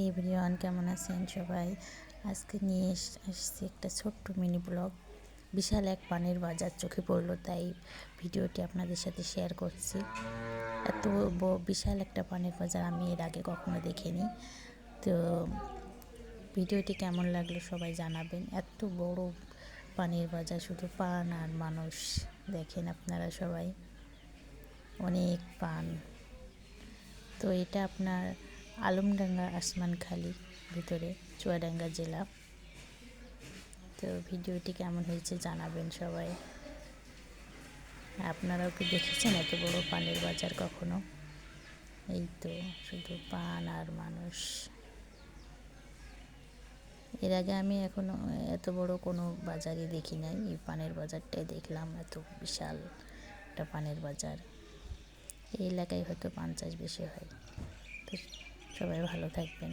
Everyone, কেমন আছেন সবাই? আজকে নিয়ে আসছি একটা ছোট্ট মিনি ব্লগ। বিশাল এক পানের বাজার চোখে পড়লো, তাই ভিডিওটি আপনাদের সাথে শেয়ার করছি। এত বিশাল একটা পানের বাজার আমি এর আগে কখনো দেখিনি। তো ভিডিওটি কেমন লাগলো সবাই জানাবেন। এত বড় পানের বাজার, শুধু পান আর মানুষ। দেখেন আপনারা সবাই, অনেক পান। তো এটা আপনার আলমডাঙ্গা আসমানখালি ভিতরে, চুয়াডাঙ্গা জেলা। তো ভিডিওটি কেমন হয়েছে জানাবেন সবাই। আপনারাও কি দেখেছেন এত বড় পানের বাজার কখনো? এই তো শুধু পান আর মানুষ। এর আগে আমি এখনো এত বড় কোনো বাজারই দেখি নাই, এই পানের বাজারটাই দেখলাম। এত বিশাল একটা পানের বাজার। এই এলাকায় হয়তো পান চাষ বেশি হয়। তো সবাই ভালো থাকবেন।